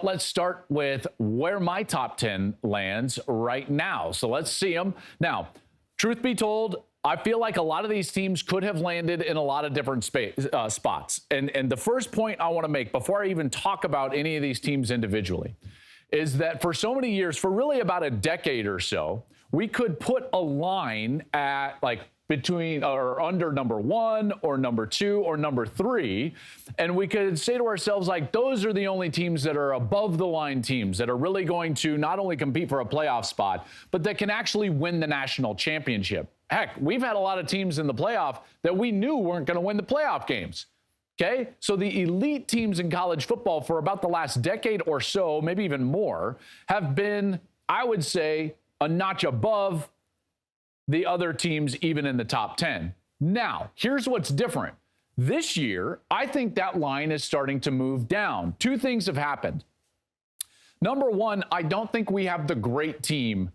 let's start with where my top 10 lands right now. So let's see them. Now, truth be told, I feel like a lot of these teams could have landed in a lot of different spots. And the first point I want to make before I even talk about any of these teams individually is that for so many years, for really about a decade or so, we could put a line at like between or under number 1 or number 2 or number 3. And we could say to ourselves, like, those are the only teams that are above the line teams that are really going to not only compete for a playoff spot, but that can actually win the national championship. Heck, we've had a lot of teams in the playoff that we knew weren't going to win the playoff games. Okay, so the elite teams in college football for about the last decade or so, maybe even more, have been, I would say, a notch above the other teams even in the top 10. Now, here's what's different. This year, I think that line is starting to move down. Two things have happened. Number one, I don't think we have the great team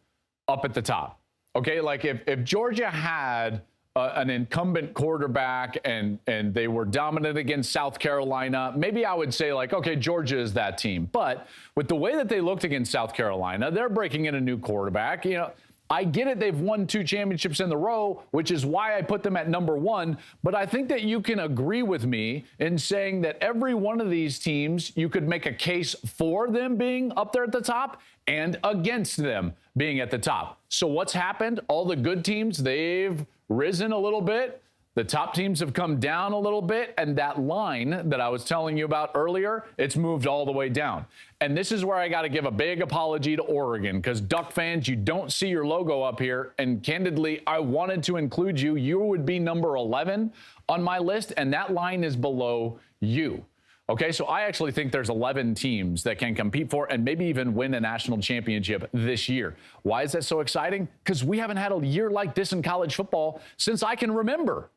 up at the top. Okay, like if Georgia had an incumbent quarterback and they were dominant against South Carolina, maybe I would say like, okay, Georgia is that team. But with the way that they looked against South Carolina, they're breaking in a new quarterback. You know, I get it. They've won 2 championships in a row, which is why I put them at number 1. But I think that you can agree with me in saying that every one of these teams, you could make a case for them being up there at the top and against them being at the top. So what's happened? All the good teams, they've risen a little bit. The top teams have come down a little bit, and that line that I was telling you about earlier, it's moved all the way down. And this is where I got to give a big apology to Oregon, because Duck fans, you don't see your logo up here, and candidly, I wanted to include you. You would be number 11 on my list, and that line is below you. Okay, so I actually think there's 11 teams that can compete for and maybe even win a national championship this year. Why is that so exciting? Because we haven't had a year like this in college football since I can remember,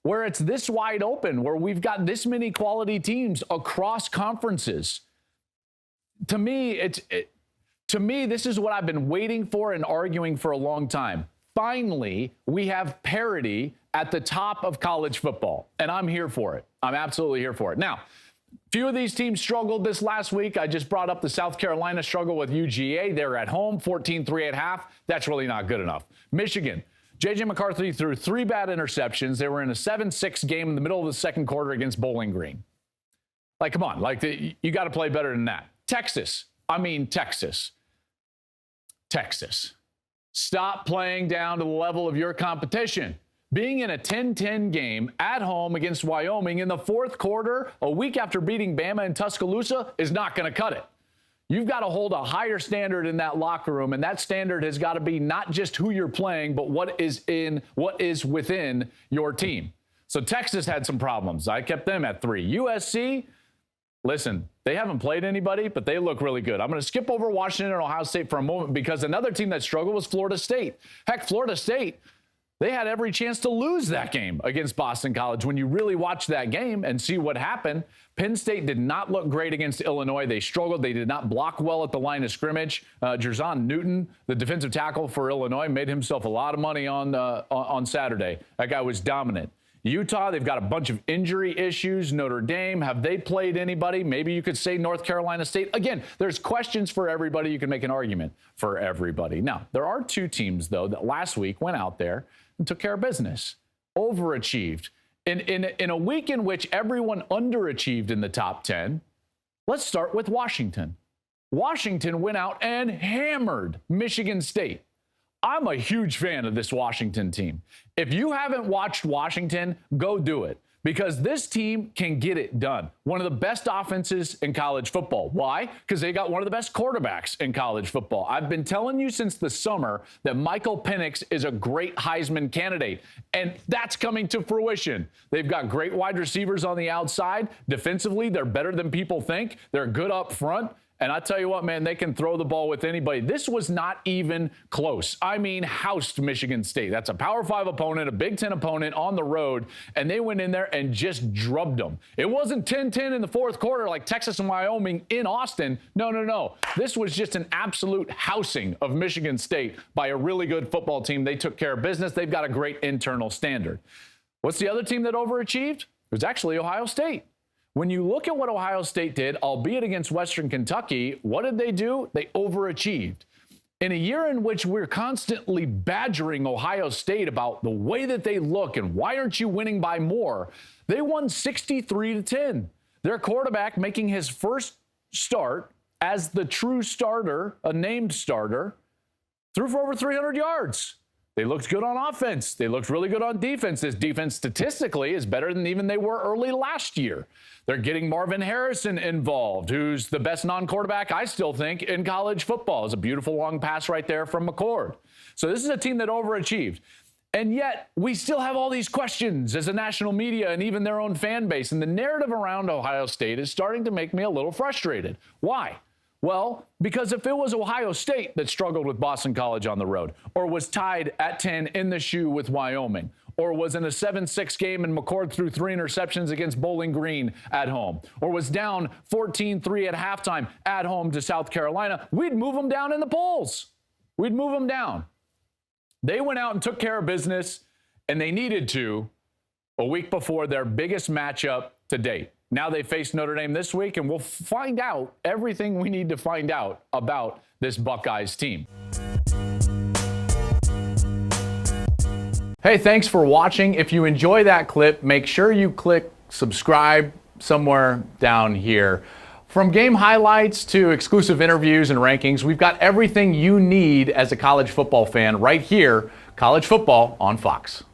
where it's this wide open, where we've got this many quality teams across conferences. To me, this is what I've been waiting for and arguing for a long time. Finally, we have parity at the top of college football, and I'm here for it. I'm absolutely here for it. Now, few of these teams struggled this last week. I just brought up the South Carolina struggle with UGA. They're at home, 14-3 at half. That's really not good enough. Michigan, J.J. McCarthy threw 3 bad interceptions. They were in a 7-6 game in the middle of the second quarter against Bowling Green. Like, come on. Like, you got to play better than that. Texas. Stop playing down to the level of your competition. Being in a 10-10 game at home against Wyoming in the fourth quarter, a week after beating Bama in Tuscaloosa, is not going to cut it. You've got to hold a higher standard in that locker room, and that standard has got to be not just who you're playing, but what is within your team. So Texas had some problems. I kept them at 3. USC, listen, they haven't played anybody, but they look really good. I'm going to skip over Washington and Ohio State for a moment because another team that struggled was Florida State. Heck, Florida State, they had every chance to lose that game against Boston College. When you really watch that game and see what happened, Penn State did not look great against Illinois. They struggled. They did not block well at the line of scrimmage. Jerzon Newton, the defensive tackle for Illinois, made himself a lot of money on Saturday. That guy was dominant. Utah, they've got a bunch of injury issues. Notre Dame, have they played anybody? Maybe you could say North Carolina State. Again, there's questions for everybody. You can make an argument for everybody. Now, there are 2 teams, though, that last week went out there and took care of business, overachieved. In a week in which everyone underachieved in the top 10, let's start with Washington. Washington went out and hammered Michigan State. I'm a huge fan of this Washington team. If you haven't watched Washington, go do it, because this team can get it done. One of the best offenses in college football. Why? Because they got one of the best quarterbacks in college football. I've been telling you since the summer that Michael Penix is a great Heisman candidate, and that's coming to fruition. They've got great wide receivers on the outside. Defensively, they're better than people think. They're good up front. And I tell you what, man, they can throw the ball with anybody. This was not even close. I mean, housed Michigan State. That's a Power 5 opponent, a Big Ten opponent on the road, and they went in there and just drubbed them. It wasn't 10-10 in the fourth quarter like Texas and Wyoming in Austin. No. This was just an absolute housing of Michigan State by a really good football team. They took care of business. They've got a great internal standard. What's the other team that overachieved? It was actually Ohio State. When you look at what Ohio State did, albeit against Western Kentucky, what did they do? They overachieved. In a year in which we're constantly badgering Ohio State about the way that they look and why aren't you winning by more, they won 63-10. Their quarterback making his first start as the true starter, a named starter, threw for over 300 yards. They looked good on offense. They looked really good on defense. This defense statistically is better than even they were early last year. They're getting Marvin Harrison involved, who's the best non-quarterback, I still think, in college football. It's a beautiful long pass right there from McCord. So this is a team that overachieved. And yet we still have all these questions as a national media and even their own fan base. And the narrative around Ohio State is starting to make me a little frustrated. Why? Well, because if it was Ohio State that struggled with Boston College on the road, or was tied at 10 in the shoe with Wyoming, or was in a 7-6 game and McCord threw 3 interceptions against Bowling Green at home, or was down 14-3 at halftime at home to South Carolina, we'd move them down in the polls. We'd move them down. They went out and took care of business, and they needed to a week before their biggest matchup to date. Now they face Notre Dame this week, and we'll find out everything we need to find out about this Buckeyes team. Hey, thanks for watching. If you enjoy that clip, make sure you click subscribe somewhere down here. From game highlights to exclusive interviews and rankings, we've got everything you need as a college football fan right here, College Football on Fox.